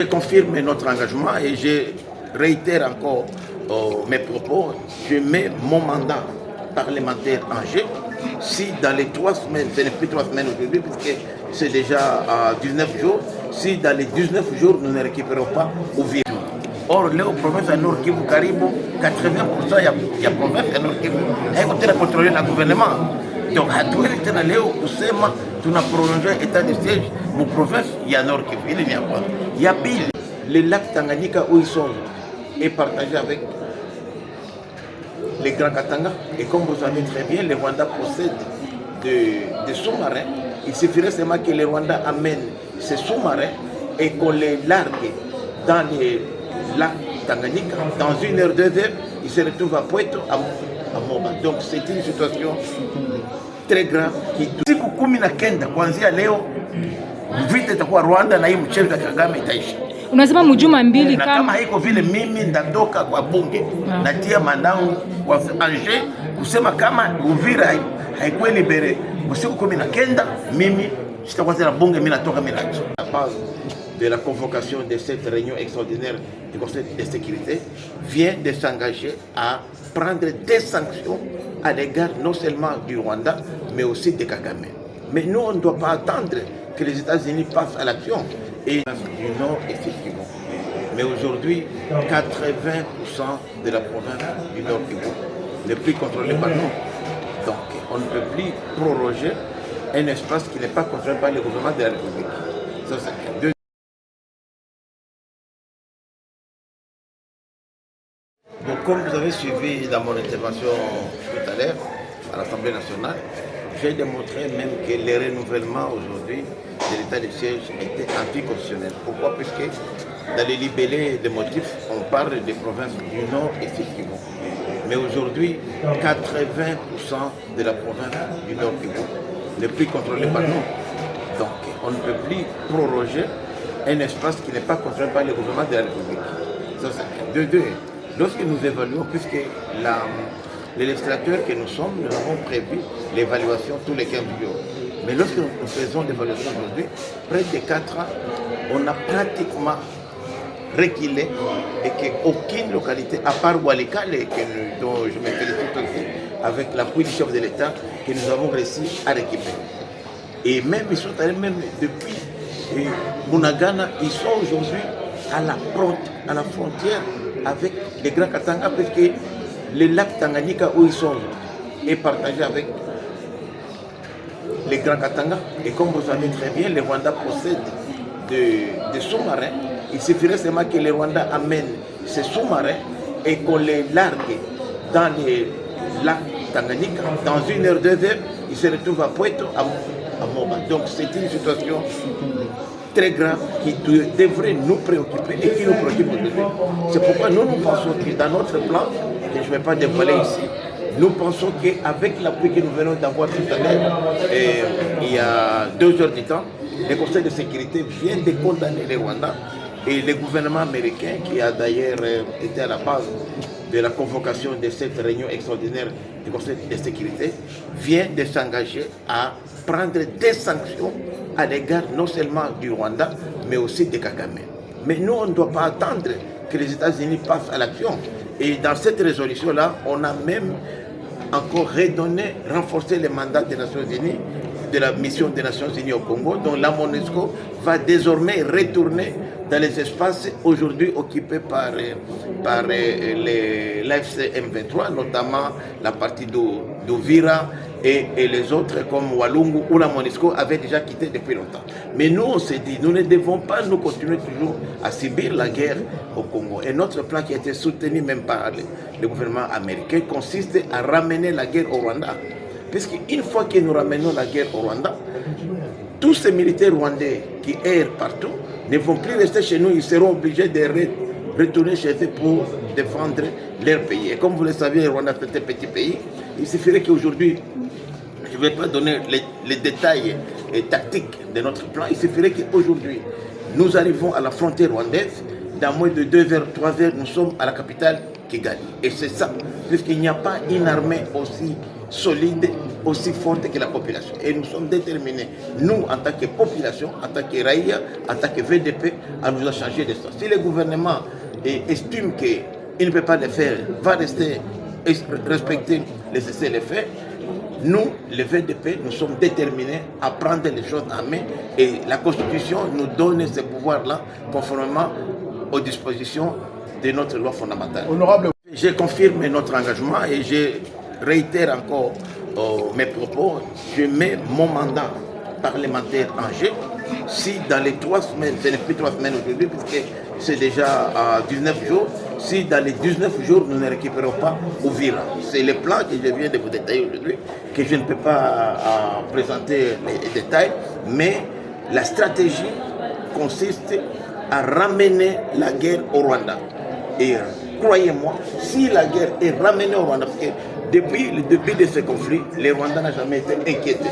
Je confirme notre engagement et je réitère encore mes propos. Je mets mon mandat parlementaire en jeu. Si dans les 3 semaines, ce n'est plus 3 semaines aujourd'hui, puisque c'est déjà à 19 jours, si dans les 19 jours nous ne récupérons pas Uvira. Or, leo province ya Nord Kivu karibu 80% ya province ya Nord Kivu haiko tena kontrole na gouvernement. Donc hatuwezi tena leo kusema tuna prolonger état de siège mu province ya Nord Kivu. Ile ni ya kwanza. Ya pili, le lac Tanganyika où ils sont est partagé avec les Grands Katanga. Et comme vous savez très bien, le Rwanda possède des sous-marins. Il suffirait seulement que le Rwanda amène ces sous-marins et qu'on les largue dans les lacs Tanganyika. Dans 1 heure, 2 heures, ils se retrouvent à Pointe à Moba. Donc c'est une situation très grave qui siku 19 kuanzia leo vita itakuwa Rwanda na hii mchezo wa Kagame itaisha. Unasema mjuma mbili kama haiko vile mimi ndatoka kwa bunge natia mandangu kwa anje kusema kama Uvira haikuwa libere usiku 19 mimi sitakuwa tena bunge, mimi natoka mimi nacho. La base de la convocation de cette réunion extraordinaire du Conseil de sécurité vient de s'engager à prendre des sanctions à l'égard non seulement du Rwanda mais aussi de Kagame. Mais nous on ne doit pas attendre que les États-Unis passent à l'action. Et du Nord, effectivement. Mais aujourd'hui, 80% de la province du Nord Kivu n'est plus contrôlée par nous. Donc, on ne peut plus proroger un espace qui n'est pas contrôlé par le gouvernement de la République. Ça, c'est deux. Donc, comme vous avez suivi dans mon intervention tout à l'heure à l'Assemblée nationale, j'ai démontré même que le renouvellement aujourd'hui de l'état de siège était anticonstitutionnel. Pourquoi? Puisque dans les libellés de motifs, on parle des provinces du Nord effectivement. Mais aujourd'hui, 80% de la province du Nord Kivu n'est plus contrôlée par nous. Donc on ne peut plus proroger un espace qui n'est pas contrôlé par le gouvernement de la République. Ça, c'est deux. Lorsque nous évaluons, puisque les législateurs que nous sommes, nous avons prévu l'évaluation tous les 15 jours. Mais lorsque nous faisons l'évaluation aujourd'hui, près de 4 ans, on a pratiquement reculé et qu'aucune localité, à part Walikale, dont je me félicite aussi, avec l'appui du chef de l'État, que nous avons réussi à récupérer. Et même, ils sont allés même depuis Bunagana, ils sont aujourd'hui à la frontière avec les Grands Katanga, parce que le lac Tanganyika où ils sont est partagé avec les Grands Katanga. Et comme vous savez très bien, le Rwanda possède des sous-marins. Il suffirait seulement que le Rwanda amène ces sous-marins et qu'on les largue dans les lacs Tanganyika. Dans 1 heure, 2 heures, ils se retrouvent à Pointe à Moba. Donc c'est une situation très grave qui devrait nous préoccuper et qui nous préoccupe aujourd'hui. C'est pourquoi nous pensons que dans notre plan, que je ne vais pas dévoiler ici, nous pensons qu'avec l'appui que nous venons d'avoir tout à l'heure, il y a 2 heures du temps, le Conseil de sécurité vient de condamner le Rwanda et le gouvernement américain, qui a d'ailleurs été à la base de la convocation de cette réunion extraordinaire du Conseil de sécurité, vient de s'engager à prendre des sanctions à l'égard non seulement du Rwanda, mais aussi de Kagame. Mais nous, on ne doit pas attendre que les États-Unis passent à l'action. Et dans cette résolution-là, on a même encore renforcé le mandat des Nations Unies, de la mission des Nations Unies au Congo, dont la MONUSCO va désormais retourner dans les espaces aujourd'hui occupés par l'AFC M23, notamment la partie d'Uvira et les autres comme Walungu, où la MONUSCO avait déjà quitté depuis longtemps. Mais nous, on s'est dit, nous ne devons pas nous continuer toujours à subir la guerre au Congo. Et notre plan qui a été soutenu même par le gouvernement américain consiste à ramener la guerre au Rwanda. Puisqu'une fois que nous ramenons la guerre au Rwanda, tous ces militaires rwandais qui errent partout ne vont plus rester chez nous, ils seront obligés de retourner chez eux pour défendre leur pays. Et comme vous le savez, le Rwanda c'est un petit pays. Il suffirait qu'aujourd'hui, je ne vais pas donner les détails tactiques de notre plan, il suffirait qu'aujourd'hui, nous arrivons à la frontière rwandaise, dans moins de 2 heures, 3 heures, nous sommes à la capitale Kigali. Et c'est ça, puisqu'il n'y a pas une armée aussi solide, aussi forte que la population. Et nous sommes déterminés, nous, en tant que population, en tant que Raïa, en tant que VDP, à nous changer de ça. Si le gouvernement estime qu'il ne peut pas le faire, va rester respecter les essais et les faits, nous, les VDP, nous sommes déterminés à prendre les choses en main et la Constitution nous donne ce pouvoir-là conformément aux dispositions de notre loi fondamentale. Honorable, je confirme notre engagement et je réitère encore mes propos. Je mets mon mandat parlementaire en jeu. Si dans les 3 semaines, ce n'est plus 3 semaines aujourd'hui, puisque c'est déjà 19 jours, si dans les 19 jours, nous ne récupérons pas Uvira. C'est le plan que je viens de vous détailler aujourd'hui, que je ne peux pas présenter les détails, mais la stratégie consiste à ramener la guerre au Rwanda. Et croyez-moi, si la guerre est ramenée au Rwanda, parce que depuis le début de ce conflit, les Rwandais n'ont jamais été inquiétés.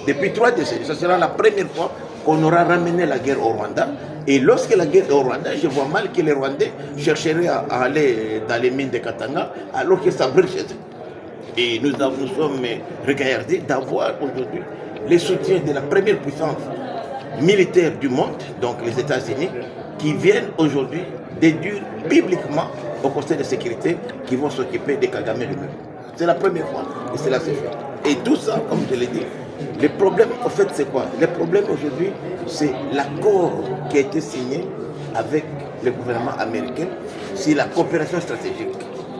Depuis 3 décennies, ce sera la première fois qu'on aura ramené la guerre au Rwanda. Et lorsque la guerre est au Rwanda, je vois mal que les Rwandais chercheraient à aller dans les mines de Katanga alors que ça brûle chez eux. Et nous sommes regardés d'avoir aujourd'hui le soutien de la première puissance militaire du monde, donc les États-Unis, qui viennent aujourd'hui déduire bibliquement au Conseil de sécurité qui vont s'occuper de Kagame lui-même. C'est la première fois et cela s'est fait. Et tout ça, comme je l'ai dit, le problème, en fait, c'est quoi? Le problème aujourd'hui, c'est l'accord qui a été signé avec le gouvernement américain sur la coopération stratégique.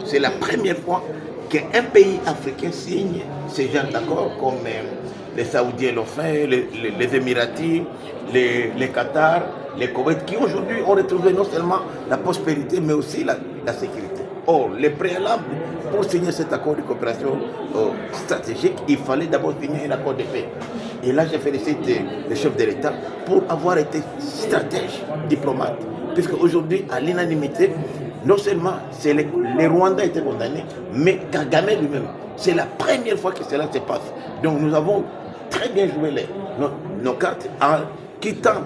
C'est la première fois qu'un pays africain signe ce genre d'accord, comme les Saoudiens l'ont fait, les Émiratis, les Qatar, les Koweït, qui aujourd'hui ont retrouvé non seulement la prospérité, mais aussi la sécurité. Or, les préalables pour signer cet accord de coopération stratégique, il fallait d'abord signer un accord de paix. Et là, je félicite le chef de l'État pour avoir été stratège, diplomate, puisque aujourd'hui, à l'unanimité, non seulement les Rwandais étaient condamnés, mais Kagame lui-même. C'est la première fois que cela se passe. Donc nous avons très bien joué nos cartes en quittant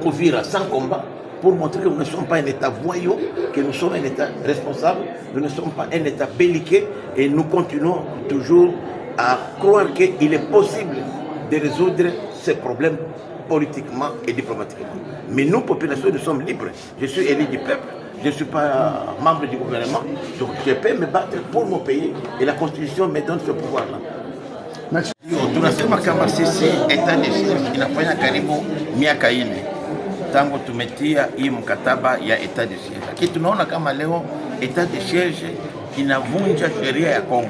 Uvira sans combat pour montrer que nous ne sommes pas un État voyou, que nous sommes un État responsable, nous ne sommes pas un État belliqueux et nous continuons toujours à croire qu'il est possible de résoudre ces problèmes politiquement et diplomatiquement. Mais nous, population, nous sommes libres. Je suis élu du peuple, je ne suis pas membre du gouvernement, donc je peux me battre pour mon pays et la Constitution me donne ce pouvoir-là. Tunasema kama sisi Etat de siege inafanya karibu miaka 4 tangu tumetia hii mkataba ya Etat de siege, lakini tunaona kama leo Etat de siege inavunja sheria ya Kongo.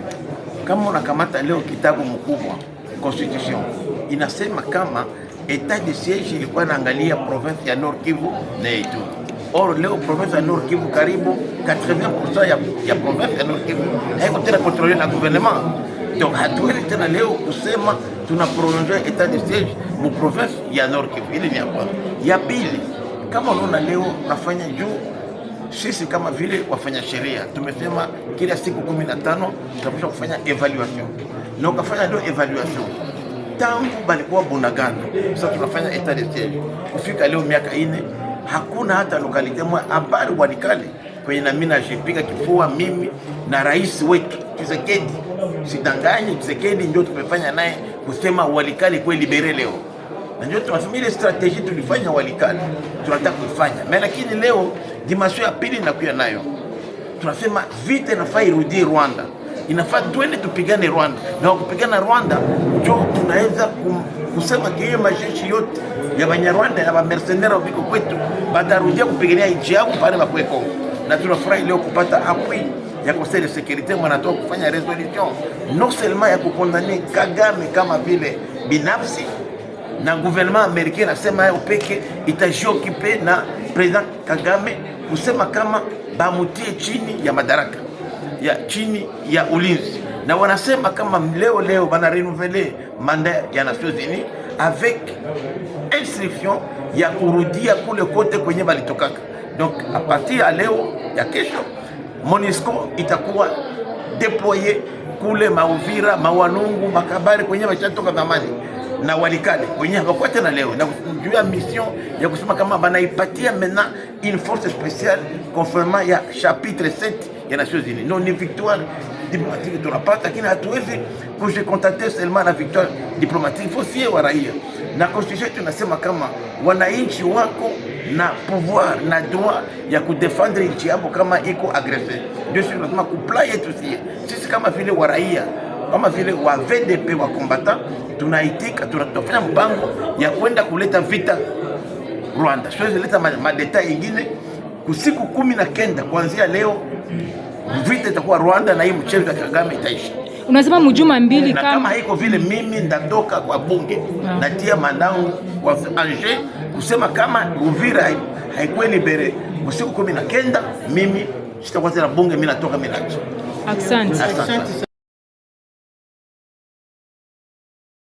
Kama unakamata leo kitabu mkubwa Constitution inasema kama Etat de siege ilikuwa inaangalia province ya Nord Kivu na Ituri. Or leo province ya Nord Kivu karibu 80% ya province ya Nord Kivu haiko tena kontrole na gouvernement. Donc hatuwezi tena leo kusema tuna prolonger Etat de siege mu province ya Nord Kivu. Ile ni ya kwanza. Ya pili, kama unaona leo nafanya juu sisi kama vile wafanya sheria tumesema kila siku 15 tutapaswa kufanya evaluation. Na ukafanya ndio evaluation. Tangu balikuwa Bunagana, sasa tunafanya Etat de siege. Kufika leo miaka 4 hakuna hata lokalite moja habari Walikale kwenye na mimi najipiga kifua mimi na rais wetu Tshisekedi. Sidanganye, Tshisekedi ndio tumefanya naye kusema Walikale kwa libere leo. Na ndio tunasema ile strategy tulifanya Walikale tunataka kufanya. Lakini leo dimension ya pili inakuja nayo. Tunasema vita inafaa irudi Rwanda. Inafaa twende tupigane Rwanda. Na kupigana Rwanda ndio tunaweza kusema kiyo majeshi yote ya Banyarwanda ya mercenaires wiko kwetu batarudia kupigania nchi yao pale bakwe Kongo. Na tunafurahi leo kupata appui ya Conseil de sécurité mwanatoa kufanya resolution non seulement ya kukondane Kagame kama vile binafsi na gouvernement américain nasema yao peke itajiokipe na president Kagame kusema kama bamutie chini ya madaraka ya chini ya ulinzi, na wanasema kama leo bana renouveler mandat ya Nations Unies avec instruction ya kurudia kule kote kwenye balitokaka. Donc à partir ya leo ya kesho MONUSCO itakuwa deployé kule Mauvira, Mawalungu, Makabari kwenye bachatoka zamani na Walikale kwenye hapakuwa tena leo, na kujua mission ya kusema kama banaipatia maintenant une force spéciale conformément ya chapitre 7 ya Nations Unies. Non, ni victoire diplomatique tunapata, lakini hatuwezi kujikontente seulement na victoire diplomatique. Faut sie wa raia, na constitution tunasema kama wananchi wako na pouvoir na droit ya kudefendre nchi yao kama iko agressé. Ndio sisi tunasema kupla yetu sisi kama vile wa raia, kama vile wa VDP wa combattant, tunaitika, tunatofanya mpango ya kwenda kuleta vita Rwanda. Siwezi leta madeta ingine kusiku 19 kuanzia leo vita itakuwa Rwanda na hii mchezo ya Kagame itaisha. Unasema mjuma mbili na kama haiko vile mimi ndatoka kwa bunge natia mandangu kwa Angers kusema kama Uvira haikuwa libere usiku 19 mimi sitakuwa tena bunge, mimi natoka mimi nacho. Asante.